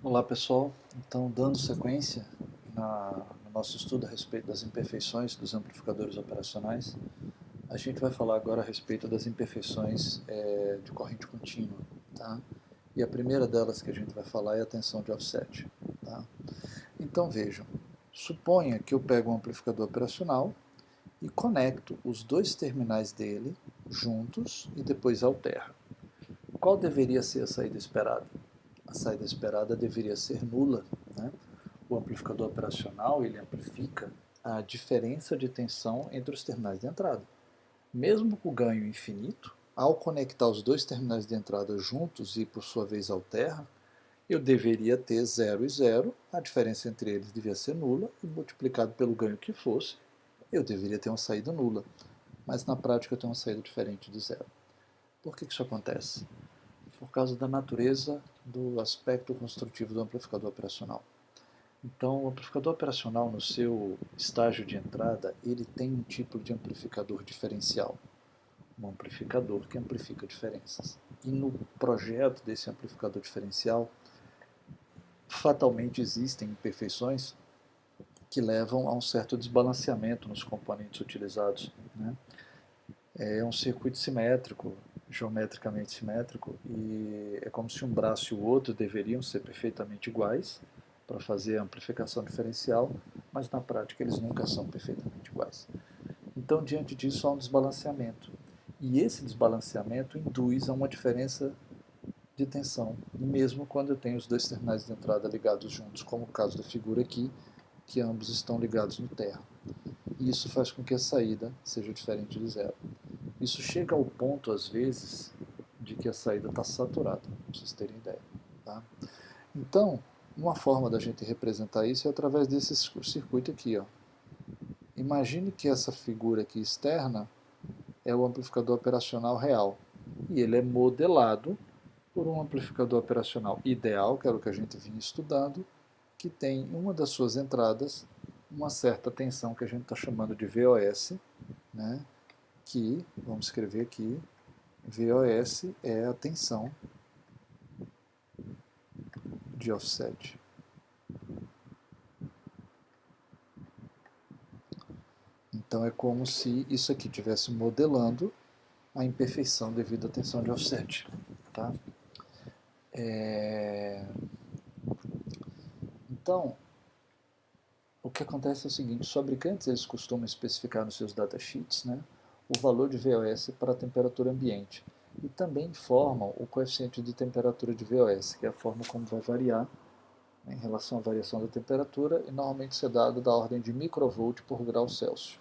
Olá pessoal, então dando sequência no nosso estudo a respeito das imperfeições dos amplificadores operacionais, a gente vai falar agora a respeito das imperfeições de corrente contínua, tá? E a primeira delas que a gente vai falar é a tensão de offset, tá? Então vejam, suponha que eu pego um amplificador operacional e conecto os dois terminais dele juntos e depois alterno. Qual deveria ser a saída esperada? A saída esperada deveria ser nula, né? O amplificador operacional ele amplifica a diferença de tensão entre os terminais de entrada. Mesmo com o ganho infinito, ao conectar os dois terminais de entrada juntos e por sua vez alterna, eu deveria ter 0 e 0, a diferença entre eles devia ser nula, e multiplicado pelo ganho que fosse, eu deveria ter uma saída nula. Mas na prática eu tenho uma saída diferente de zero. Por que isso acontece? Por causa da natureza do aspecto construtivo do amplificador operacional. Então, o amplificador operacional, no seu estágio de entrada, ele tem um tipo de amplificador diferencial, um amplificador que amplifica diferenças. E no projeto desse amplificador diferencial, fatalmente existem imperfeições que levam a um certo desbalanceamento nos componentes utilizados, né? É um circuito simétrico, geometricamente simétrico, e é como se um braço e o outro deveriam ser perfeitamente iguais para fazer a amplificação diferencial, mas na prática eles nunca são perfeitamente iguais. Então, diante disso, há um desbalanceamento. E esse desbalanceamento induz a uma diferença de tensão, mesmo quando eu tenho os dois terminais de entrada ligados juntos, como o caso da figura aqui, que ambos estão ligados no terra. E isso faz com que a saída seja diferente de zero. Isso chega ao ponto, às vezes, de que a saída está saturada, para vocês terem ideia. Tá? Então, uma forma da gente representar isso é através desse circuito aqui. Ó. Imagine que essa figura aqui externa é o amplificador operacional real. E ele é modelado por um amplificador operacional ideal, que era o que a gente vinha estudando, que tem em uma das suas entradas uma certa tensão que a gente está chamando de VOS, né? Que, vamos escrever aqui, VOS é a tensão de offset. Então é como se isso aqui estivesse modelando a imperfeição devido à tensão de offset. Tá? Então, o que acontece é o seguinte, os fabricantes eles costumam especificar nos seus datasheets, né, o valor de VOS para a temperatura ambiente e também informam o coeficiente de temperatura de VOS, que é a forma como vai variar, né, em relação à variação da temperatura, e normalmente isso é dado da ordem de microvolt por grau Celsius.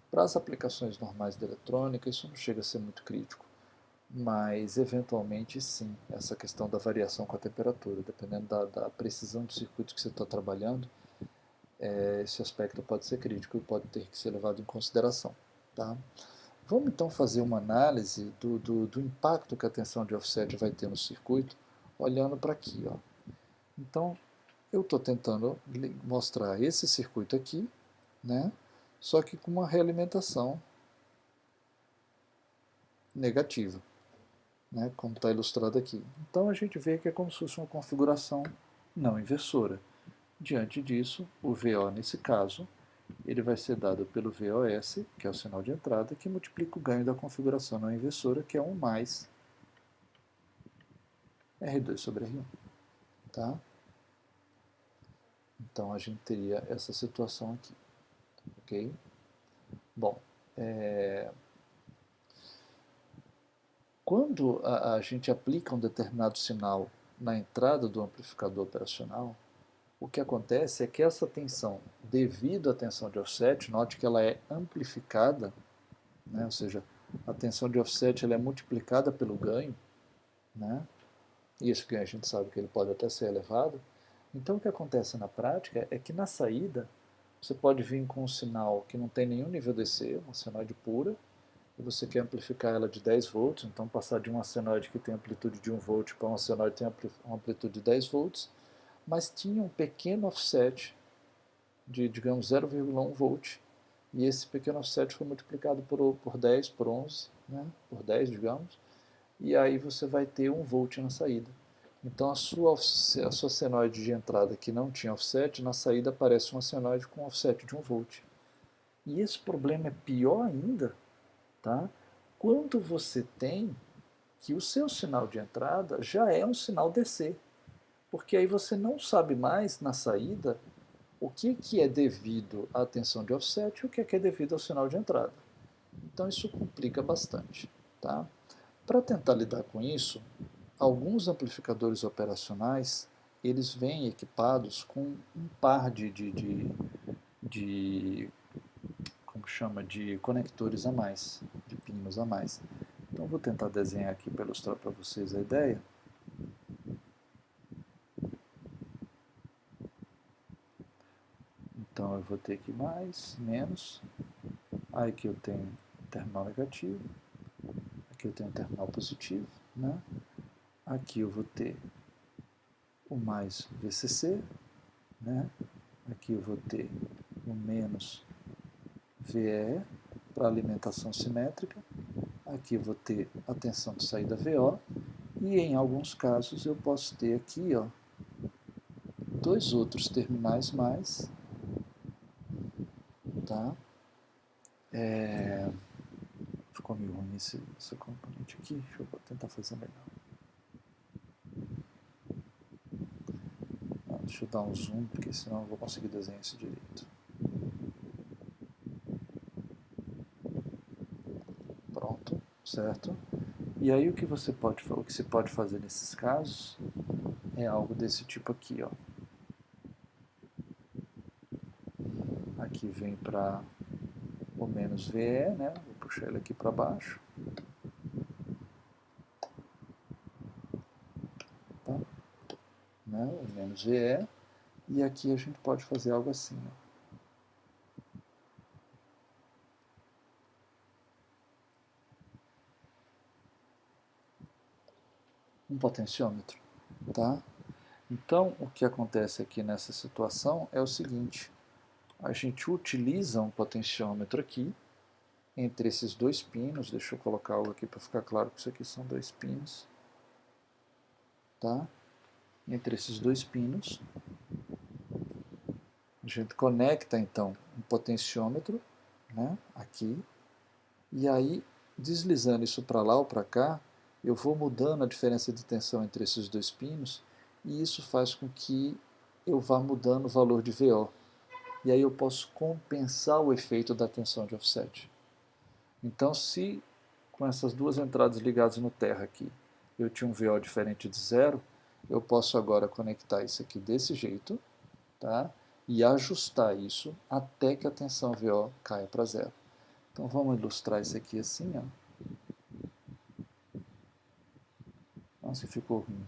Para as aplicações normais da eletrônica, isso não chega a ser muito crítico, mas eventualmente sim, essa questão da variação com a temperatura, dependendo da precisão do circuito que você está trabalhando, esse aspecto pode ser crítico e pode ter que ser levado em consideração. Tá? Vamos então fazer uma análise do impacto que a tensão de offset vai ter no circuito, olhando para aqui. Ó. Então, eu estou tentando mostrar esse circuito aqui, né? Só que com uma realimentação negativa, né? Como está ilustrado aqui. Então a gente vê que é como se fosse uma configuração não inversora. Diante disso, o VO nesse caso, ele vai ser dado pelo VOS, que é o sinal de entrada, que multiplica o ganho da configuração não inversora, que é 1 mais R2 sobre R1. Tá? Então a gente teria essa situação aqui. Ok? Bom, quando a gente aplica um determinado sinal na entrada do amplificador operacional, o que acontece é que essa tensão, devido à tensão de offset, note que ela é amplificada, né? Ou seja, a tensão de offset ela é multiplicada pelo ganho, né? E esse ganho a gente sabe que ele pode até ser elevado. Então o que acontece na prática é que na saída você pode vir com um sinal que não tem nenhum nível DC, uma senoide pura, e você quer amplificar ela de 10 volts, então passar de uma senoide que tem amplitude de 1 volt para uma senoide que tem uma amplitude de 10 volts, mas tinha um pequeno offset de, digamos, 0,1 volt, e esse pequeno offset foi multiplicado por 10, por 11, né, por 10, digamos, e aí você vai ter 1 volt na saída. Então a sua senoide de entrada que não tinha offset, na saída aparece uma senoide com offset de 1 volt. E esse problema é pior ainda, tá? Quando você tem que o seu sinal de entrada já é um sinal DC, porque aí você não sabe mais na saída o que é devido à tensão de offset e o que é devido ao sinal de entrada. Então isso complica bastante, tá? Para tentar lidar com isso, alguns amplificadores operacionais eles vêm equipados com um par de como chama, de conectores a mais, de pinos a mais. Então vou tentar desenhar aqui para ilustrar para vocês a ideia. Então eu vou ter aqui mais, menos. Aí aqui eu tenho terminal negativo. Aqui eu tenho terminal positivo, né? Aqui eu vou ter o mais VCC, né? Aqui eu vou ter o menos VE para alimentação simétrica. Aqui eu vou ter a tensão de saída VO. E em alguns casos eu posso ter aqui, ó, dois outros terminais mais, tá? Ficou meio ruim esse componente aqui, deixa eu tentar fazer melhor. Deixa eu dar um zoom, porque senão eu não vou conseguir desenhar isso direito. Pronto, certo? E aí o que se pode fazer nesses casos é algo desse tipo aqui, ó. Aqui vem para o menos VE, né? Vou puxar ele aqui para baixo. Tá? Né? O menos VE. E aqui a gente pode fazer algo assim, ó. Um potenciômetro, tá? Então, o que acontece aqui nessa situação é o seguinte: a gente utiliza um potenciômetro aqui entre esses dois pinos. Deixa eu colocar algo aqui para ficar claro que isso aqui são dois pinos, tá? Entre esses dois pinos, a gente conecta então um potenciômetro, né? Aqui, e aí deslizando isso para lá ou para cá, eu vou mudando a diferença de tensão entre esses dois pinos, e isso faz com que eu vá mudando o valor de VO. E aí eu posso compensar o efeito da tensão de offset. Então, se com essas duas entradas ligadas no terra aqui, eu tinha um VO diferente de zero, eu posso agora conectar isso aqui desse jeito, tá? E ajustar isso até que a tensão VO caia para zero. Então vamos ilustrar isso aqui assim, ó. Nossa, ficou ruim.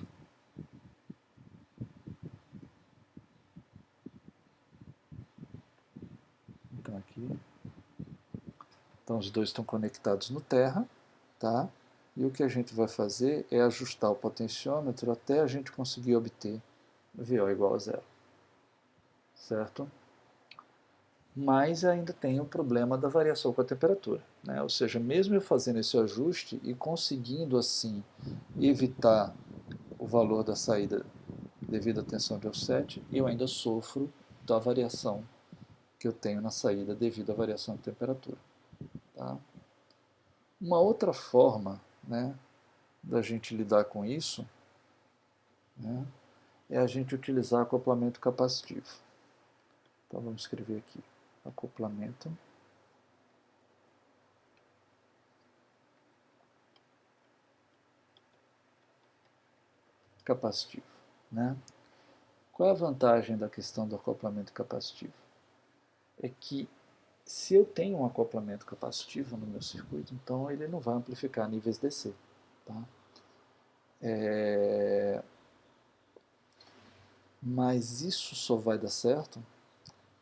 Então aqui. Então os dois estão conectados no terra, tá? E o que a gente vai fazer é ajustar o potenciômetro até a gente conseguir obter VO igual a zero, certo? Mas ainda tem o problema da variação com a temperatura, né? Ou seja, mesmo eu fazendo esse ajuste e conseguindo assim evitar o valor da saída devido à tensão de offset, eu ainda sofro da variação que eu tenho na saída devido à variação de temperatura, tá? Uma outra forma, né, da gente lidar com isso, né, é a gente utilizar acoplamento capacitivo. Então vamos escrever aqui, acoplamento capacitivo, né? Qual é a vantagem da questão do acoplamento capacitivo? É que se eu tenho um acoplamento capacitivo no meu circuito, então ele não vai amplificar níveis DC, tá? Mas isso só vai dar certo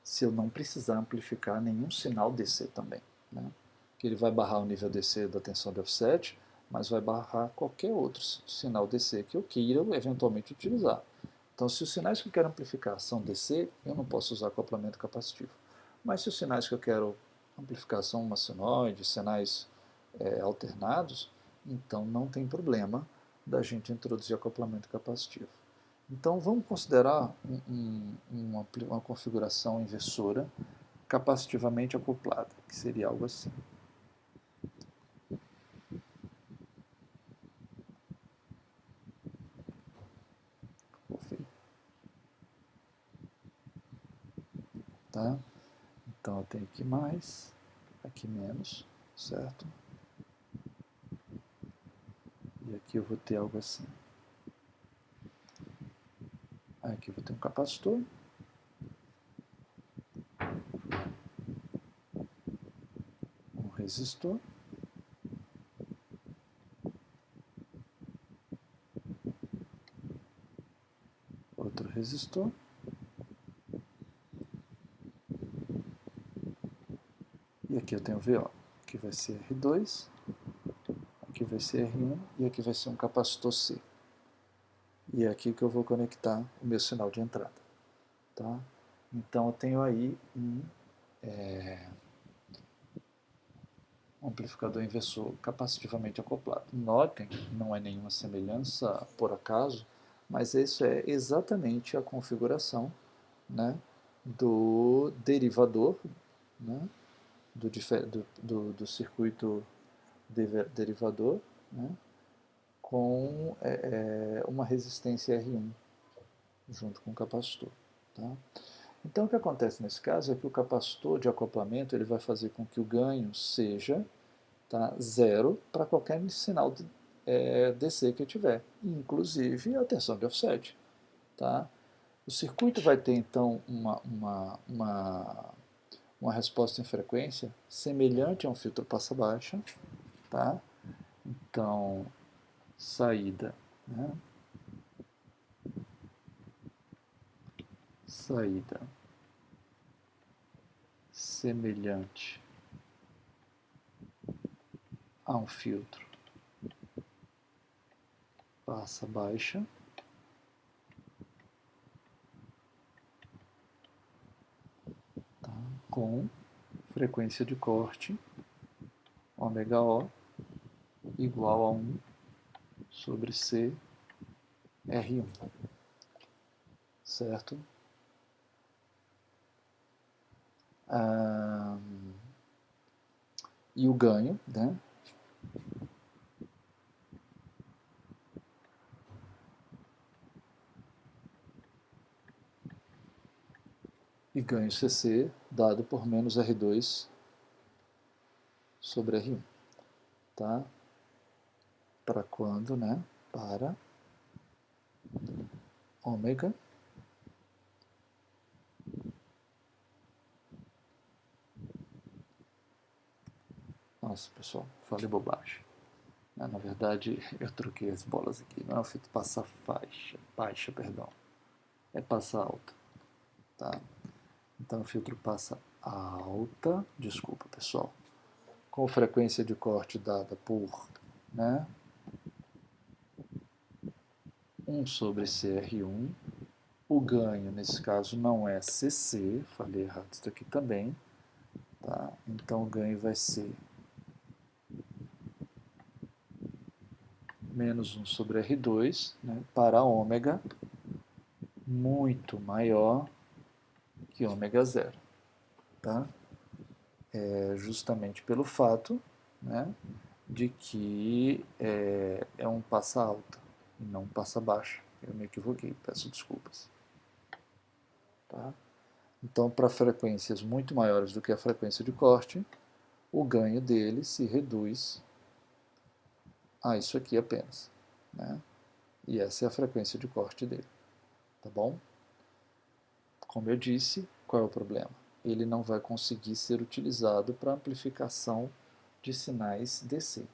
se eu não precisar amplificar nenhum sinal DC também, né? Que ele vai barrar o nível DC da tensão de offset, mas vai barrar qualquer outro sinal DC que eu queira eventualmente utilizar. Então, se os sinais que eu quero amplificar são DC, eu não posso usar acoplamento capacitivo. Mas se os sinais que eu quero amplificar são uma senoide, sinais alternados, então não tem problema da gente introduzir acoplamento capacitivo. Então vamos considerar uma configuração inversora capacitivamente acoplada, que seria algo assim. Tá? Então eu tenho aqui mais, aqui menos, certo? E aqui eu vou ter algo assim. Aqui eu vou ter um capacitor. Um resistor. Outro resistor. E aqui eu tenho VO. Aqui vai ser R2. Aqui vai ser R1 e aqui vai ser um capacitor C. E é aqui que eu vou conectar o meu sinal de entrada. Tá? Então eu tenho aí um amplificador inversor capacitivamente acoplado. Notem, não é nenhuma semelhança por acaso, mas isso é exatamente a configuração, né, do derivador, né, do circuito derivador, né, com uma resistência R1 junto com o capacitor. Tá? Então o que acontece nesse caso é que o capacitor de acoplamento ele vai fazer com que o ganho seja, tá, zero para qualquer sinal de, DC que eu tiver, inclusive a tensão de offset. Tá? O circuito vai ter então uma resposta em frequência semelhante a um filtro passa-baixa. Tá? Então, saída, né? Saída semelhante a um filtro passa-baixa, tá? Com frequência de corte ômega O igual a 1 sobre C R1, certo? E o ganho, né? E ganho CC dado por menos R2 sobre R1, tá? Para quando, né? Para ômega Nossa, pessoal, falei bobagem. Na verdade, eu troquei as bolas aqui. Não é o filtro passa baixa, perdão. É passa alta, tá? Então o filtro passa alta, desculpa, pessoal, com frequência de corte dada por, né, 1 sobre CR1. O ganho, nesse caso, não é CC, falei errado isso aqui também. Tá? Então o ganho vai ser menos 1 sobre R2, né, para ômega muito maior que ômega zero. Tá? Justamente pelo fato, né, de que é um passa alta e não um passa baixa. Eu me equivoquei, peço desculpas. Tá? Então, para frequências muito maiores do que a frequência de corte, o ganho dele se reduz a isso aqui apenas. Né? E essa é a frequência de corte dele. Tá bom? Como eu disse, qual é o problema? Ele não vai conseguir ser utilizado para amplificação de sinais DC.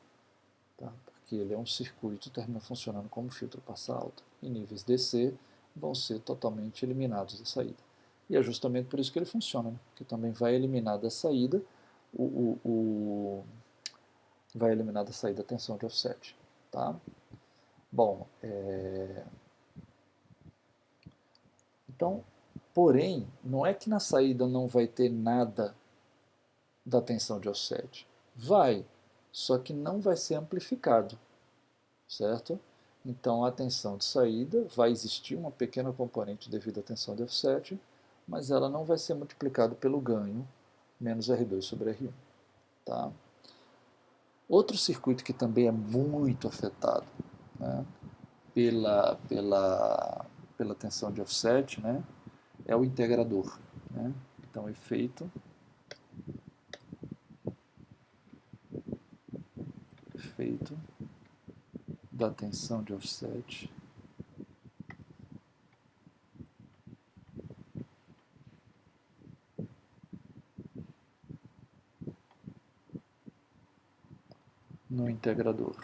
Tá? Porque ele é um circuito, termina funcionando como filtro passa alta. E níveis DC vão ser totalmente eliminados da saída. E é justamente por isso que ele funciona, né? Que também vai eliminar da saída vai eliminar da saída a tensão de offset. Tá? Bom, então, porém, não é que na saída não vai ter nada da tensão de offset. Vai, só que não vai ser amplificado, certo? Então, a tensão de saída vai existir uma pequena componente devido à tensão de offset, mas ela não vai ser multiplicada pelo ganho menos R2 sobre R1. Tá? Outro circuito que também é muito afetado, né, pela tensão de offset, né, é o integrador. Né? Então, efeito da tensão de offset no integrador.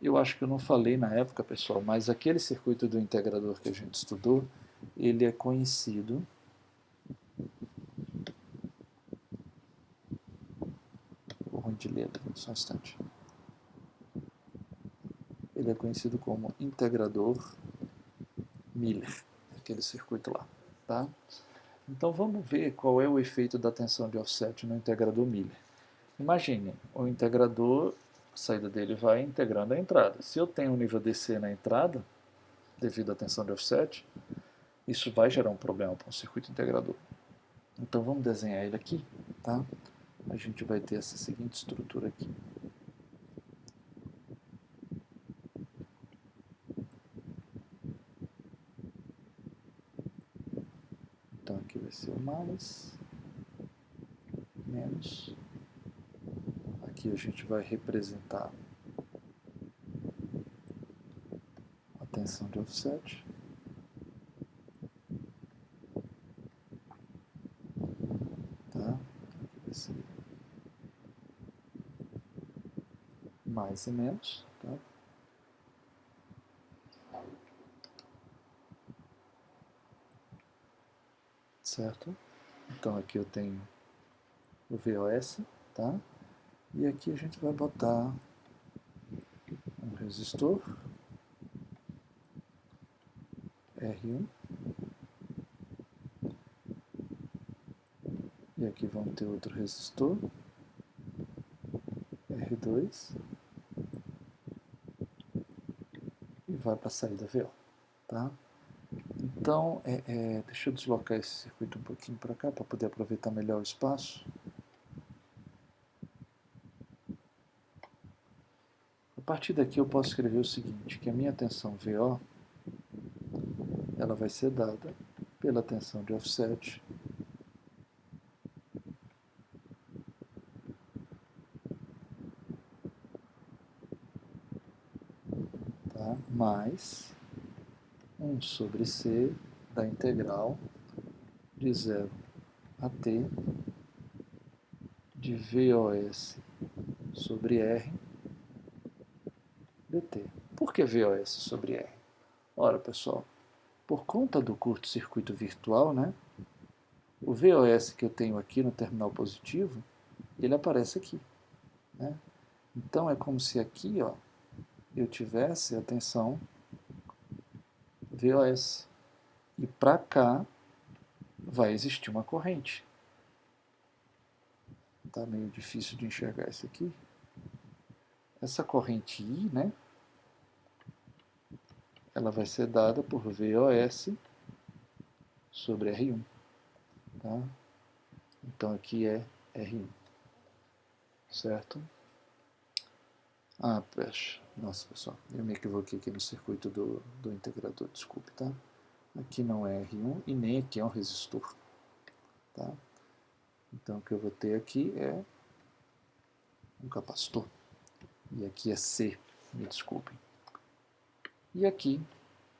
Eu acho que eu não falei na época, pessoal, mas aquele circuito do integrador que a gente estudou, ele é conhecido ruim de letra, só um instante. Ele é conhecido como integrador Miller, aquele circuito lá, tá? Então vamos ver qual é o efeito da tensão de offset no integrador Miller. Imagine, o integrador, a saída dele vai integrando a entrada. Se eu tenho um nível DC na entrada, devido à tensão de offset, isso vai gerar um problema para um circuito integrador. Então vamos desenhar ele aqui, tá? A gente vai ter essa seguinte estrutura aqui. Então aqui vai ser o mais, menos. Aqui a gente vai representar a tensão de offset. Tá? Aqui vai ser mais e menos. Tá? Certo? Então aqui eu tenho o VOS, tá? E aqui a gente vai botar um resistor R1 e aqui vamos ter outro resistor R2 e vai para a saída VO, tá? Então, deixa eu deslocar esse circuito um pouquinho para cá para poder aproveitar melhor o espaço. A partir daqui eu posso escrever o seguinte, que a minha tensão VO ela vai ser dada pela tensão de offset tá? Mais 1 sobre C da integral de 0 a t de VOS sobre R dt. Por que VOS sobre R? Ora, pessoal, por conta do curto-circuito virtual, né, o VOS que eu tenho aqui no terminal positivo, ele aparece aqui. Né? Então é como se aqui ó, eu tivesse a tensão VOS. E para cá vai existir uma corrente. Está meio difícil de enxergar isso aqui. Essa corrente I, né, ela vai ser dada por VOS sobre R1. Tá? Então aqui é R1. Certo? Ah, pexa. Nossa, pessoal, eu me equivoquei aqui no circuito do integrador, desculpe, tá? Aqui não é R1 e nem aqui é um resistor. Tá? Então o que eu vou ter aqui é um capacitor. E aqui é C, me desculpem. E aqui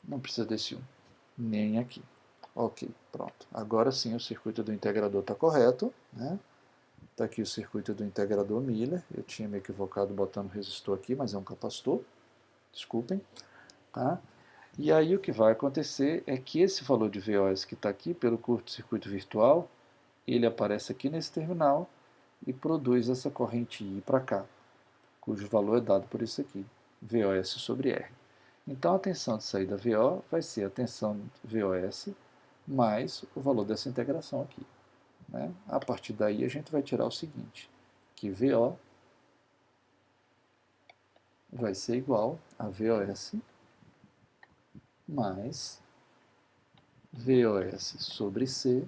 não precisa desse 1, nem aqui. Ok, pronto. Agora sim o circuito do integrador está correto. Né? Está aqui o circuito do integrador Miller. Eu tinha me equivocado botando resistor aqui, mas é um capacitor. Desculpem. Tá? E aí o que vai acontecer é que esse valor de VOS que está aqui, pelo curto-circuito virtual, ele aparece aqui nesse terminal e produz essa corrente I para cá, cujo valor é dado por isso aqui, VOS sobre R. Então a tensão de saída VO vai ser a tensão VOS mais o valor dessa integração aqui. Né? A partir daí a gente vai tirar o seguinte, que VO vai ser igual a VOS mais VOS sobre C,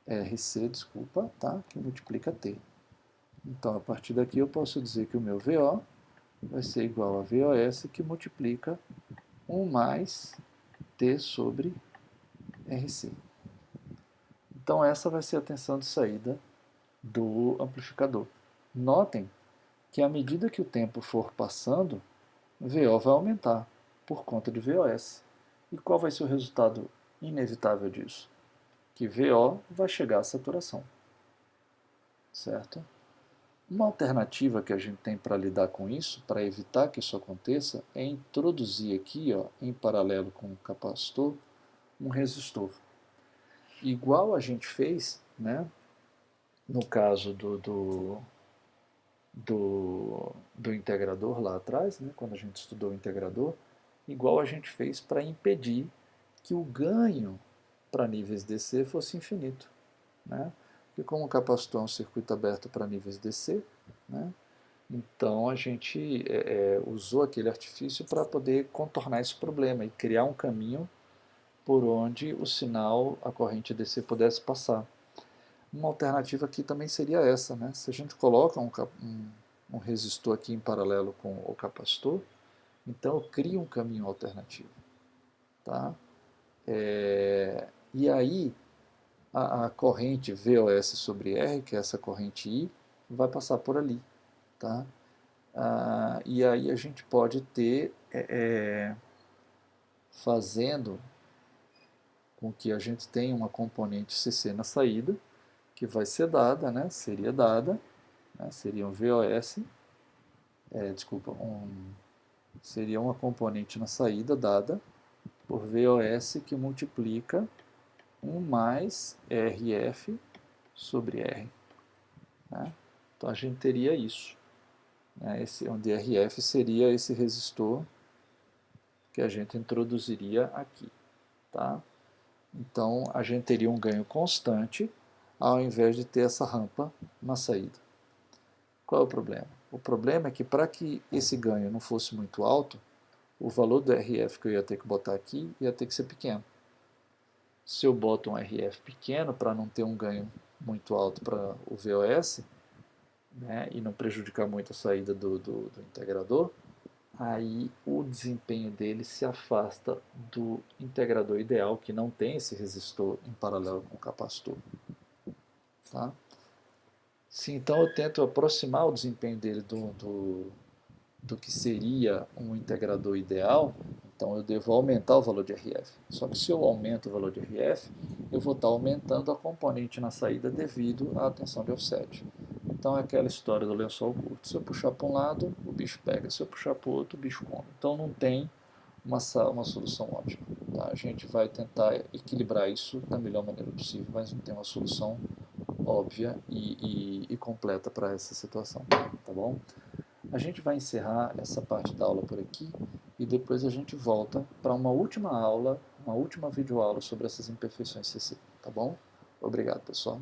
RC, desculpa, tá? Que multiplica T. Então, a partir daqui eu posso dizer que o meu VO vai ser igual a VOS que multiplica 1 mais T sobre RC. Então, essa vai ser a tensão de saída do amplificador. Notem que à medida que o tempo for passando, VO vai aumentar por conta de VOS. E qual vai ser o resultado inevitável disso? Que VO vai chegar à saturação. Certo? Uma alternativa que a gente tem para lidar com isso, para evitar que isso aconteça, é introduzir aqui, ó, em paralelo com o capacitor, um resistor. Igual a gente fez, né, no caso do integrador lá atrás, né, quando a gente estudou o integrador, igual a gente fez para impedir que o ganho para níveis DC fosse infinito. Né? Porque como o capacitor é um circuito aberto para níveis DC, né, então a gente usou aquele artifício para poder contornar esse problema e criar um caminho por onde o sinal, a corrente DC pudesse passar. Uma alternativa aqui também seria essa, né? Se a gente coloca um resistor aqui em paralelo com o capacitor, então eu crio um caminho alternativo. Tá? E aí a corrente VOS sobre R, que é essa corrente I, vai passar por ali. Tá? E aí a gente pode ter, fazendo com que a gente tenha uma componente CC na saída, que vai ser dada, né, seria dada, né, seria um VOS, seria uma componente na saída dada por VOS que multiplica 1 mais RF sobre R. Né? Então a gente teria isso. Né? Onde RF seria esse resistor que a gente introduziria aqui. Tá? Então a gente teria um ganho constante ao invés de ter essa rampa na saída. Qual é o problema? O problema é que para que esse ganho não fosse muito alto, o valor do RF que eu ia ter que botar aqui ia ter que ser pequeno. Se eu boto um RF pequeno para não ter um ganho muito alto para o VOS, né, e não prejudicar muito a saída do integrador, aí o desempenho dele se afasta do integrador ideal, que não tem esse resistor em paralelo com o capacitor. Tá? Se então eu tento aproximar o desempenho dele do que seria um integrador ideal, então eu devo aumentar o valor de RF. Só que se eu aumento o valor de RF, eu vou estar aumentando a componente na saída devido à tensão de offset. Então é aquela história do lençol curto. Se eu puxar para um lado, o bicho pega. Se eu puxar para o outro, o bicho come. Então não tem uma solução ótima. Tá? A gente vai tentar equilibrar isso da melhor maneira possível, mas não tem uma solução óbvia e completa para essa situação. Tá bom? A gente vai encerrar essa parte da aula por aqui e depois a gente volta para uma última aula, uma última videoaula sobre essas imperfeições CC. Tá bom? Obrigado, pessoal.